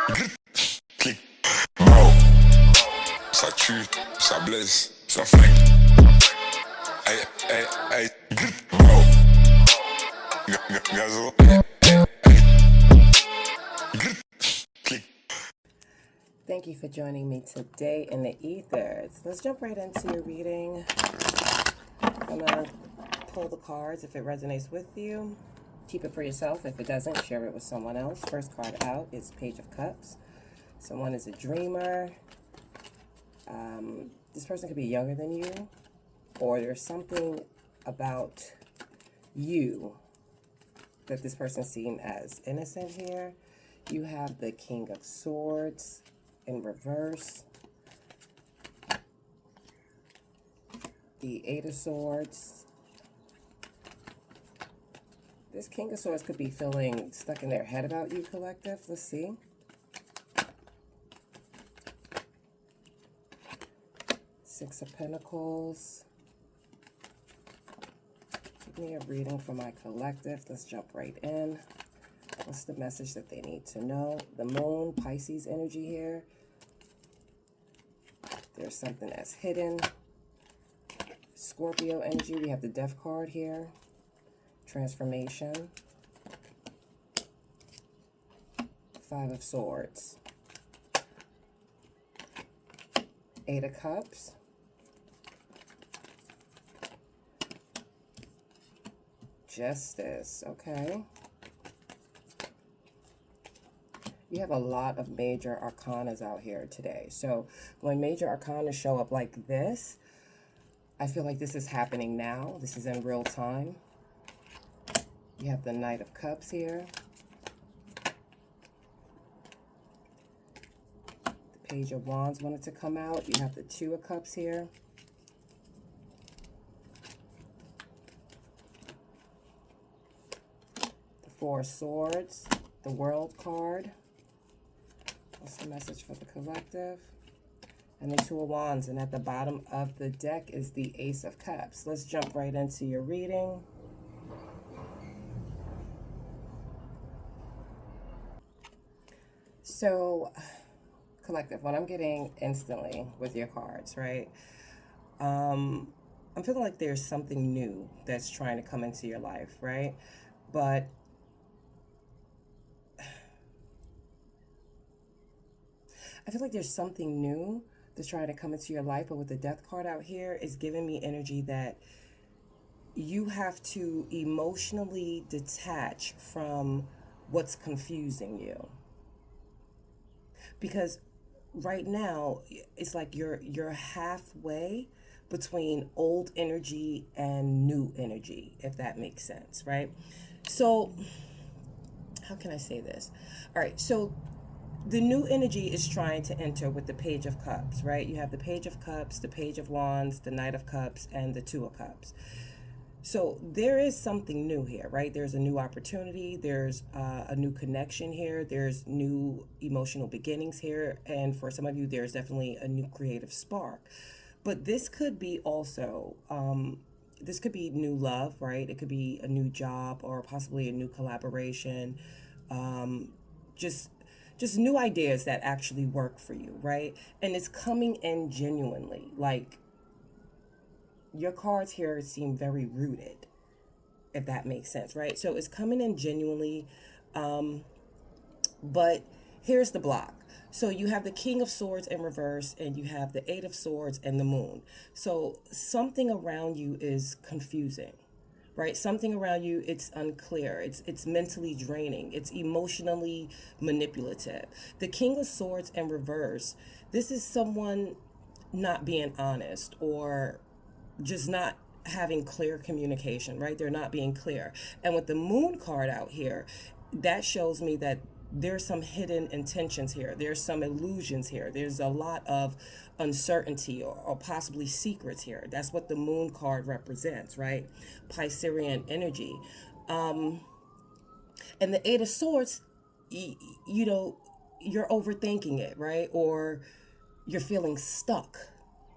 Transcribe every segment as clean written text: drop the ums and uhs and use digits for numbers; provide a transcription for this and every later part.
Clic, mao, ça tue, ça blesse, ça flingue. Aïe, aïe, aïe, mao, gazo, clic. Thank you for joining me today in the ethers. Let's jump right into your reading. I'm going to pull the cards if it resonates with you. Keep it for yourself. If it doesn't, share it with someone else. First card out is Page of Cups. Someone is a dreamer. This person could be younger than you, or there's something about you that this person seen as innocent here. You have the King of Swords in reverse, the Eight of Swords. This King of Swords could be feeling stuck in their head about you, collective. Let's see. Six of Pentacles. Give me a reading for my collective. Let's jump right in. What's the message that they need to know? The Moon, Pisces energy here. There's something that's hidden. Scorpio energy. We have the Death card here. Transformation. Five of Swords. Eight of Cups. Justice. Okay. You have a lot of major arcanas out here today. So when major arcanas show up like this, I feel like this is happening now. This is in real time. You have the Knight of Cups here. The Page of Wands wanted to come out. You have the Two of Cups here. The Four of Swords. The World card. What's the message for the collective? And the Two of Wands. And at the bottom of the deck is the Ace of Cups. Let's jump right into your reading. So, collective, what I'm getting instantly with your cards, right? I'm feeling like there's something new that's trying to come into your life, right? But I feel like there's something new that's trying to come into your life, but with the Death card out here, it's giving me energy that you have to emotionally detach from what's confusing you. Because right now, it's like you're halfway between old energy and new energy, if that makes sense, right? So, how can I say this? All right, so the new energy is trying to enter with the Page of Cups, right? You have the Page of Cups, the Page of Wands, the Knight of Cups, and the Two of Cups. So there is something new here, right? There's a new opportunity. There's a new connection here. There's new emotional beginnings here. And for some of you, there's definitely a new creative spark. But this could be also, this could be new love, right? It could be a new job or possibly a new collaboration. Just new ideas that actually work for you, right? And it's coming in genuinely. Like, your cards here seem very rooted, if that makes sense, right? So it's coming in genuinely, but here's the block. So you have the King of Swords in reverse, and you have the Eight of Swords and the Moon. So something around you is confusing, right? Something around you, it's unclear. It's mentally draining. It's emotionally manipulative. The King of Swords in reverse, this is someone not being honest or just not having clear communication, right? They're not being clear. And with the Moon card out here, that shows me that there's some hidden intentions here. There's some illusions here. There's a lot of uncertainty or possibly secrets here. That's what the Moon card represents, right? Piscean energy. And the Eight of Swords, you know, you're overthinking it, right? Or you're feeling stuck,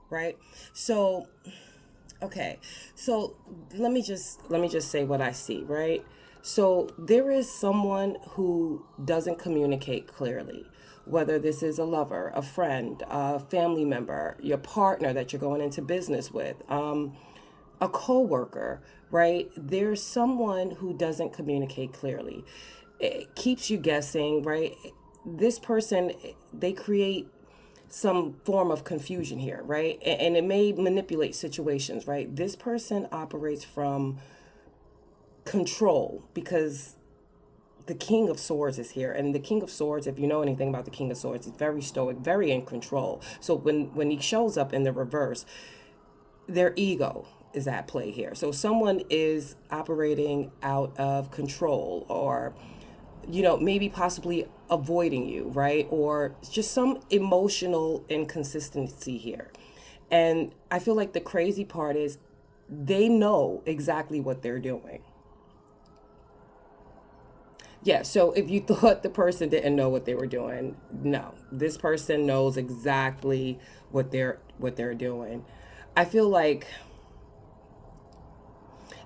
right? So, okay. So let me just say what I see, right? So there is someone who doesn't communicate clearly, whether this is a lover, a friend, a family member, your partner that you're going into business with, a coworker, right? There's someone who doesn't communicate clearly. It keeps you guessing, right? This person, they create some form of confusion here, right? And it may manipulate situations, right? This person operates from control because the King of Swords is here. And the King of Swords, if you know anything about the King of Swords, he's very stoic, very in control. So when he shows up in the reverse, their ego is at play here. So someone is operating out of control, or maybe possibly avoiding you, right? Or just some emotional inconsistency here. And I feel like the crazy part is they know exactly what they're doing. Yeah, so if you thought the person didn't know what they were doing, no. This person knows exactly what they're doing. I feel like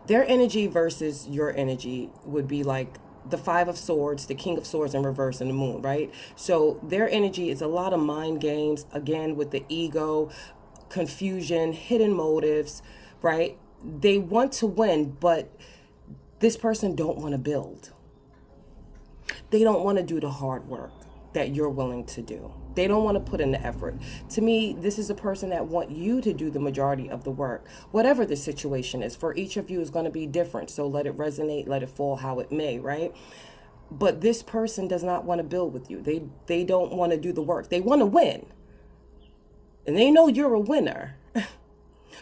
their energy versus your energy would be like the Five of Swords, the King of Swords in reverse, and the Moon, right? So their energy is a lot of mind games, again, with the ego, confusion, hidden motives, right? They want to win, but this person don't want to build. They don't want to do the hard work that you're willing to do. They don't want to put in the effort. To me, this is a person that want you to do the majority of the work. Whatever the situation is, for each of you is going to be different. So let it resonate, let it fall how it may, right? But this person does not want to build with you. They don't want to do the work. They want to win. And they know you're a winner.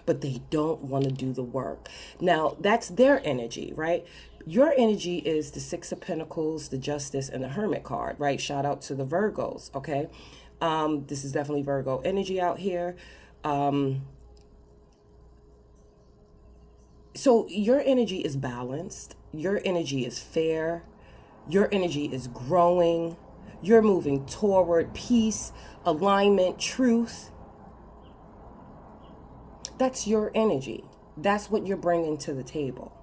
But they don't want to do the work. Now, that's their energy, right? Your energy is the Six of Pentacles, the Justice, and the Hermit card, right? Shout out to the Virgos, okay? This is definitely Virgo energy out here. So your energy is balanced. Your energy is fair. Your energy is growing. You're moving toward peace, alignment, truth. That's your energy. That's what you're bringing to the table.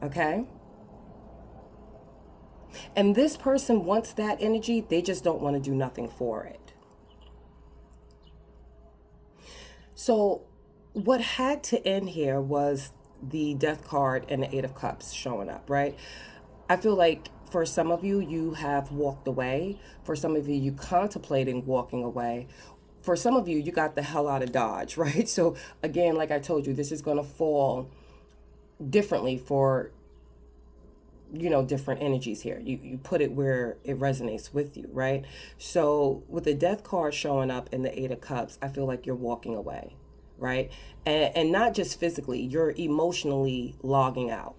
Okay? And this person wants that energy. They just don't want to do nothing for it. So what had to end here was the Death card and the Eight of Cups showing up, right? I feel like for some of you, you have walked away. For some of you, you contemplating walking away. For some of you, you got the hell out of Dodge, right? So again, like I told you, this is going to fall differently for, different energies here. You put it where it resonates with you, right? So with the Death card showing up in the Eight of Cups, I feel like you're walking away, right? And not just physically, you're emotionally logging out,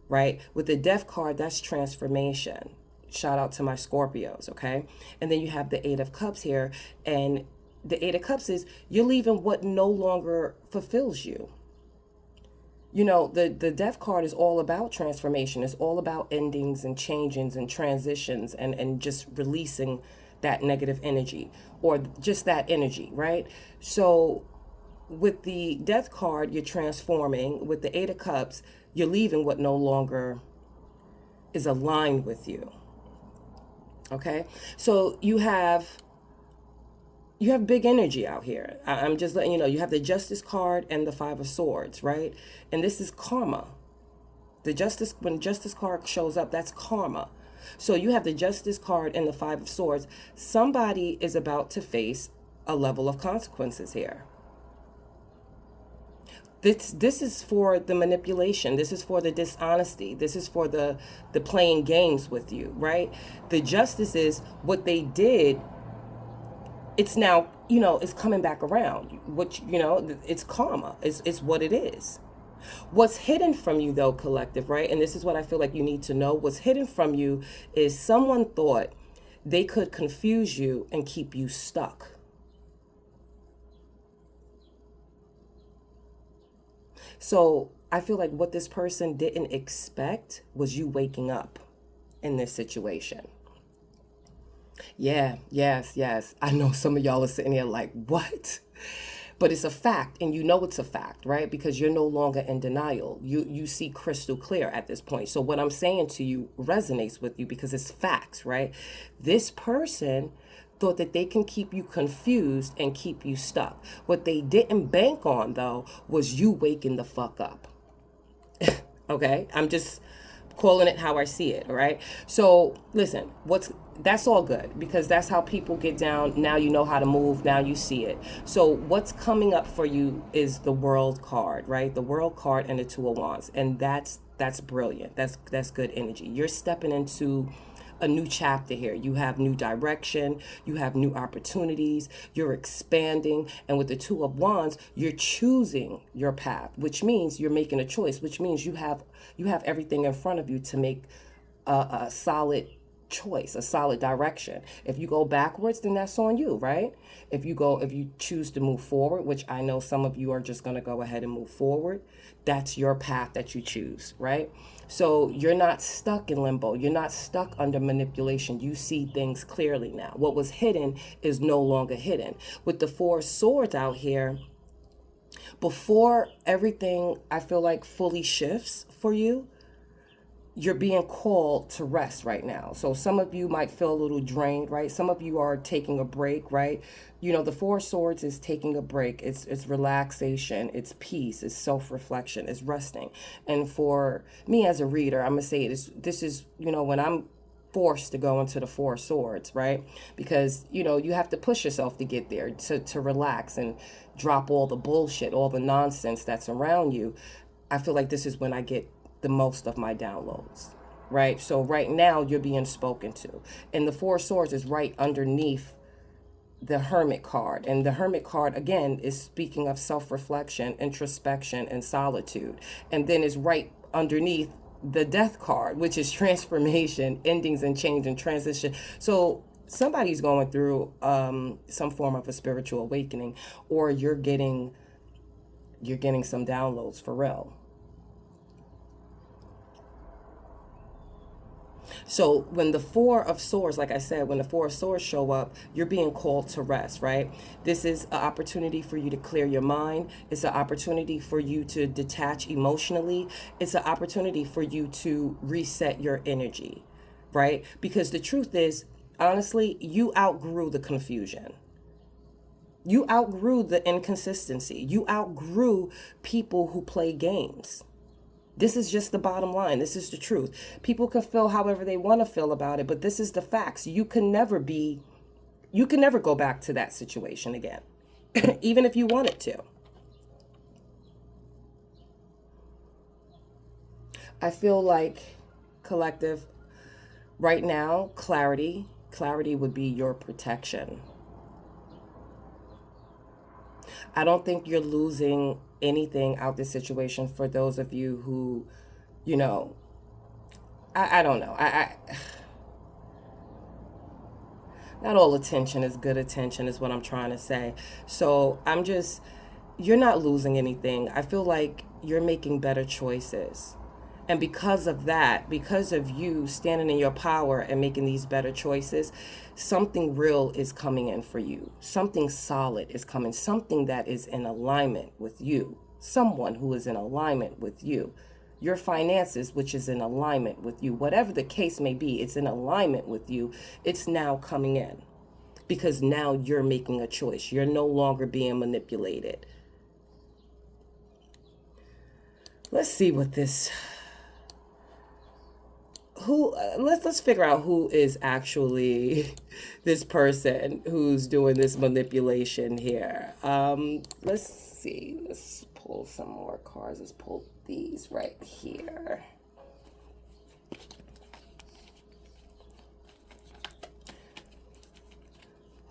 right? With the Death card, that's transformation. Shout out to my Scorpios, okay? And then you have the Eight of Cups here, and the Eight of Cups is you're leaving what no longer fulfills you. The Death card is all about transformation. It's all about endings and changings and transitions and just releasing that negative energy or just that energy, right? So with the Death card, you're transforming. With the Eight of Cups, you're leaving what no longer is aligned with you. Okay? So you have big energy out here. I'm just letting you know, you have the Justice card and the Five of Swords, right? And this is karma. When Justice card shows up, that's karma. So you have the Justice card and the Five of Swords. Somebody is about to face a level of consequences here. This is for the manipulation. This is for the dishonesty. This is for the playing games with you, right? The Justice is what they did. It's now, it's coming back around. It's karma. It's what it is. What's hidden from you, though, collective, right? And this is what I feel like you need to know. What's hidden from you is someone thought they could confuse you and keep you stuck. So I feel like what this person didn't expect was you waking up in this situation. Yeah, yes. I know some of y'all are sitting here like, what? But it's a fact, and you know it's a fact, right? Because you're no longer in denial. You see crystal clear at this point. So what I'm saying to you resonates with you because it's facts, right? This person thought that they can keep you confused and keep you stuck. What they didn't bank on, though, was you waking the fuck up. Okay? I'm just calling it how I see it, all right? So listen, that's all good because that's how people get down. Now you know how to move, now you see it. So what's coming up for you is the World card, right? The World card and the Two of Wands. And that's brilliant. That's good energy. You're stepping into a new chapter here. You have new direction, you have new opportunities, you're expanding, and with the Two of Wands, you're choosing your path, which means you're making a choice, which means you have everything in front of you to make a solid choice, a solid direction. If you go backwards, then that's on you, right? If you choose to move forward, which I know some of you are just going to go ahead and move forward, that's your path that you choose, right? So you're not stuck in limbo. You're not stuck under manipulation. You see things clearly now. What was hidden is no longer hidden. With the Four of Swords out here, before everything, I feel like, fully shifts for you, you're being called to rest right now. So some of you might feel a little drained, right? Some of you are taking a break, right? You know, the Four of Swords is taking a break. It's relaxation, it's peace, it's self-reflection, it's resting. And for me as a reader, I'm gonna say this is, you know, when I'm forced to go into the Four of Swords, right? Because, you know, you have to push yourself to get there, to relax and drop all the bullshit, all the nonsense that's around you. I feel like this is when I get the most of my downloads, right? So right now you're being spoken to. And the Four of Swords is right underneath the Hermit card. And the Hermit card, again, is speaking of self-reflection, introspection, and solitude. And then is right underneath the Death card, which is transformation, endings and change and transition. So somebody's going through some form of a spiritual awakening, or you're getting some downloads for real. So when the Four of Swords, like I said, when the Four of Swords show up, you're being called to rest, right? This is an opportunity for you to clear your mind. It's an opportunity for you to detach emotionally. It's an opportunity for you to reset your energy, right? Because the truth is, honestly, you outgrew the confusion. You outgrew the inconsistency. You outgrew people who play games. This is just the bottom line. This is the truth. People can feel however they want to feel about it, but this is the facts. You can never go back to that situation again, even if you wanted to. I feel like, collective, right now, clarity would be your protection. I don't think you're losing anything out this situation for those of you who, you know, I don't know. Not all attention is good attention is what I'm trying to say. So you're not losing anything. I feel like you're making better choices. And because of that, because of you standing in your power and making these better choices, something real is coming in for you. Something solid is coming. Something that is in alignment with you. Someone who is in alignment with you. Your finances, which is in alignment with you. Whatever the case may be, it's in alignment with you. It's now coming in. Because now you're making a choice. You're no longer being manipulated. Let's see what this... let's figure out who is actually this person who's doing this manipulation here. Let's see. Let's pull some more cards. Let's pull these right here.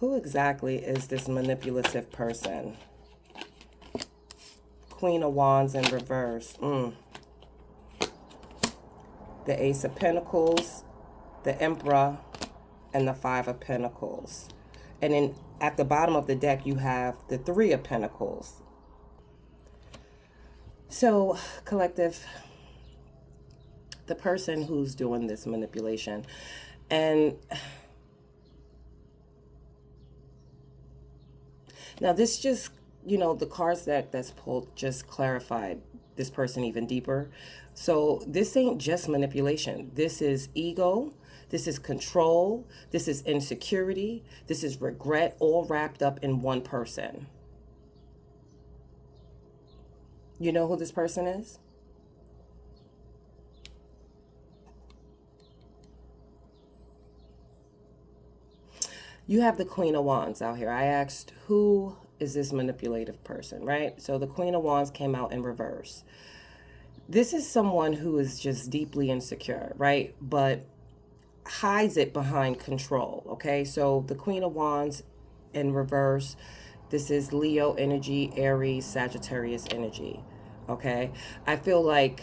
Who exactly is this manipulative person? Queen of Wands in reverse. The Ace of Pentacles, the Emperor, and the Five of Pentacles. And then at the bottom of the deck, you have the Three of Pentacles. So, collective, the person who's doing this manipulation, and now this just the cards that's pulled just clarified this person even deeper. So this ain't just manipulation. This is ego. This is control. This is insecurity. This is regret, all wrapped up in one person. You know who this person is? You have the Queen of Wands out here. I asked, who is this manipulative person, right? So the Queen of Wands came out in reverse. This is someone who is just deeply insecure, right? But hides it behind control, okay? So the Queen of Wands in reverse, this is Leo energy, Aries, Sagittarius energy, okay? I feel like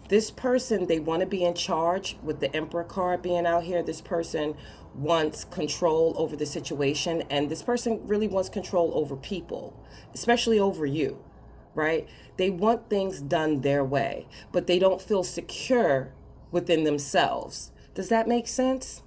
this person, they want to be in charge with the Emperor card being out here. This person wants control over the situation, and this person really wants control over people, especially over you, right? They want things done their way, but they don't feel secure within themselves. Does that make sense?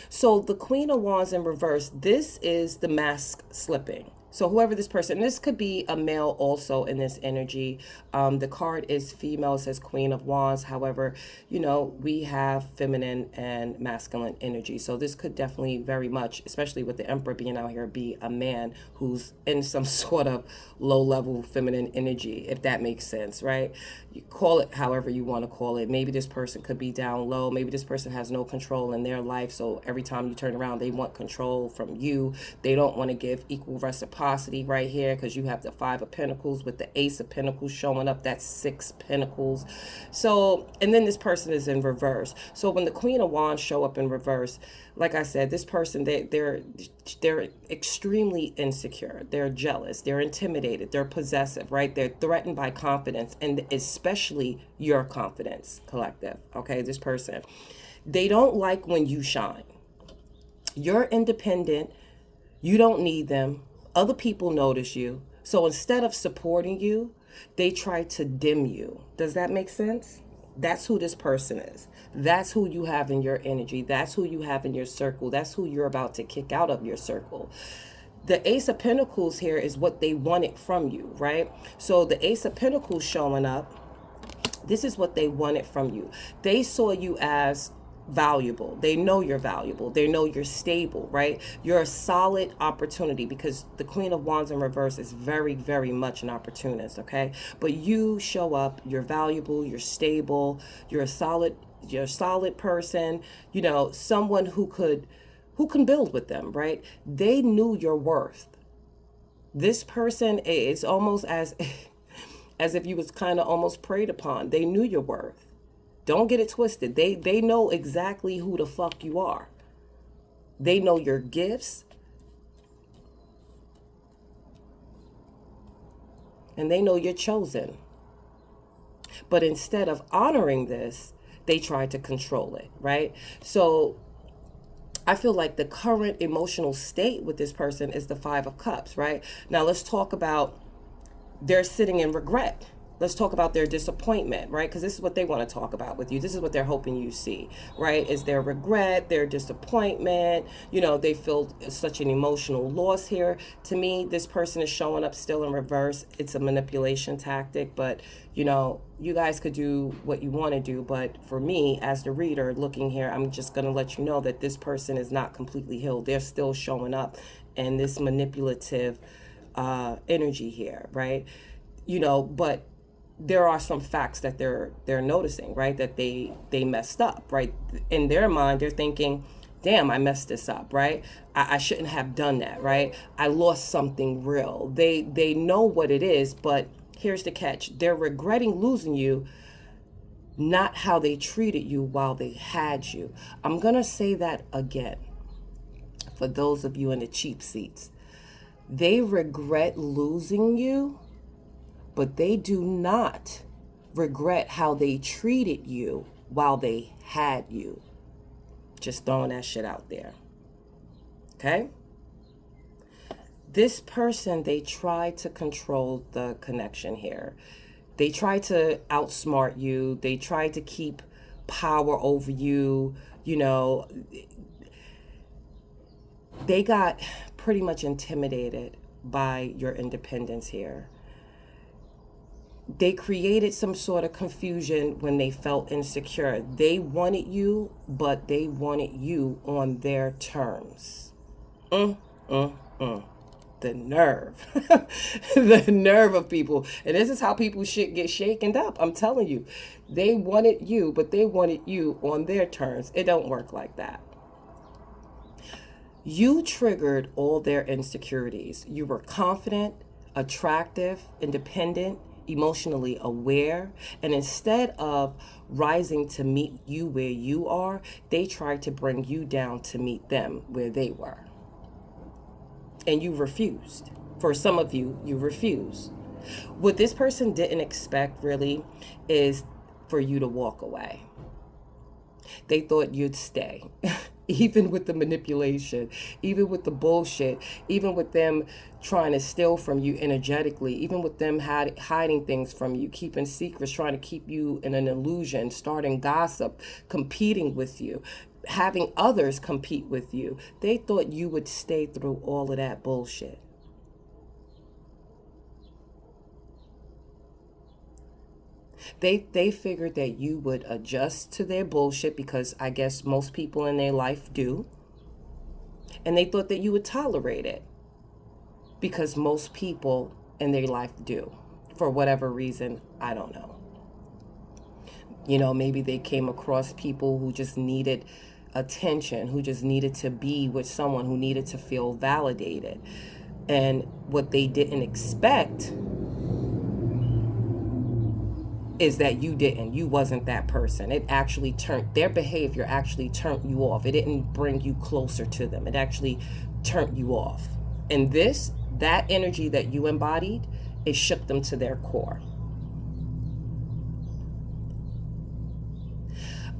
So the Queen of Wands in reverse, this is the mask slipping. So whoever this person, this could be a male also in this energy. The card is female, it says Queen of Wands. However, we have feminine and masculine energy. So this could definitely very much, especially with the Emperor being out here, be a man who's in some sort of low level feminine energy, if that makes sense, right? You call it however you want to call it. Maybe this person could be down low. Maybe this person has no control in their life. So every time you turn around, they want control from you. They don't want to give equal reciprocity right here, because you have the Five of Pentacles with the Ace of Pentacles showing up. That's 6 Pentacles. So, and then this person is in reverse. So when the Queen of Wands show up in reverse, like I said, this person, they're extremely insecure. They're jealous. They're intimidated. They're possessive, right? They're threatened by confidence, and especially your confidence, collective. Okay, this person, they don't like when you shine. You're independent. You don't need them. Other people notice you. So instead of supporting you, they try to dim you. Does that make sense? That's who this person is. That's who you have in your energy. That's who you have in your circle. That's who you're about to kick out of your circle. The Ace of Pentacles here is what they wanted from you, right? So the Ace of Pentacles showing up, this is what they wanted from you. They saw you as valuable. They know you're valuable. They know you're stable, right? You're a solid opportunity, because the Queen of Wands in reverse is very, very much an opportunist, okay? But you show up, you're valuable, you're stable, you're a solid person, someone who can build with them, right? They knew your worth. This person is almost as if you was kind of almost preyed upon. They knew your worth. Don't get it twisted. They know exactly who the fuck you are. They know your gifts. And they know you're chosen. But instead of honoring this, they try to control it, right? So I feel like the current emotional state with this person is the Five of Cups, right? Now let's talk about they're sitting in regret. Let's talk about their disappointment, right? Because this is what they want to talk about with you. This is what they're hoping you see, right? Is their regret, their disappointment. They feel such an emotional loss here. To me, this person is showing up still in reverse. It's a manipulation tactic, but, you guys could do what you want to do. But for me, as the reader looking here, I'm just going to let you know that this person is not completely healed. They're still showing up in this manipulative energy here, right? But there are some facts that they're noticing, right? That they messed up, right? In their mind, they're thinking, damn, I messed this up, right? I shouldn't have done that, right? I lost something real. They know what it is, but here's the catch. They're regretting losing you, not how they treated you while they had you. I'm going to say that again for those of you in the cheap seats. They regret losing you, but they do not regret how they treated you while they had you. Just throwing that shit out there. Okay? This person, they try to control the connection here. They try to outsmart you. They try to keep power over you. They got pretty much intimidated by your independence here. They created some sort of confusion when they felt insecure. They wanted you, but they wanted you on their terms. The nerve. The nerve of people. And this is how people shit get shaken up. I'm telling you. They wanted you, but they wanted you on their terms. It don't work like that. You triggered all their insecurities. You were confident, attractive, independent, emotionally aware, and instead of rising to meet you where you are, they tried to bring you down to meet them where they were. And you refused. For some of you, you refused. What this person didn't expect really is for you to walk away. They thought you'd stay. Even with the manipulation, even with the bullshit, even with them trying to steal from you energetically, even with them hiding things from you, keeping secrets, trying to keep you in an illusion, starting gossip, competing with you, having others compete with you. They thought you would stay through all of that bullshit. They figured that you would adjust to their bullshit, because I guess most people in their life do. And they thought that you would tolerate it, because most people in their life do. For whatever reason, I don't know. You know, maybe they came across people who just needed attention, who just needed to be with someone, who needed to feel validated. And what they didn't expect is that you wasn't that person. It actually their behavior actually turned you off. It didn't bring you closer to them. It actually turned you off. And that energy that you embodied, it shook them to their core.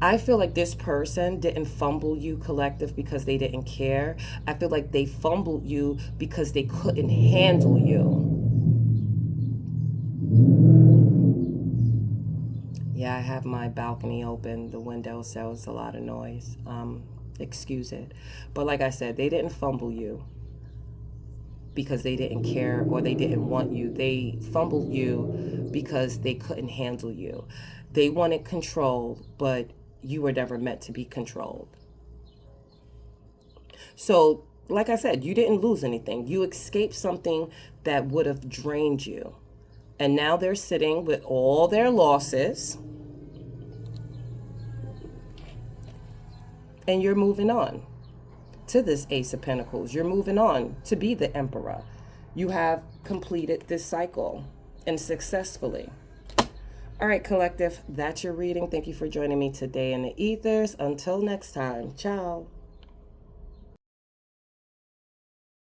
I feel like this person didn't fumble you, collective, because they didn't care. I feel like they fumbled you because they couldn't handle you. Yeah, I have my balcony open, the window, so it's a lot of noise. Excuse it. But like I said, they didn't fumble you because they didn't care or they didn't want you. They fumbled you because they couldn't handle you. They wanted control, but you were never meant to be controlled. So, like I said, you didn't lose anything. You escaped something that would have drained you. And now they're sitting with all their losses. And you're moving on to this Ace of Pentacles. You're moving on to be the Emperor. You have completed this cycle, and successfully. All right, collective, that's your reading. Thank you for joining me today in the ethers. Until next time, ciao.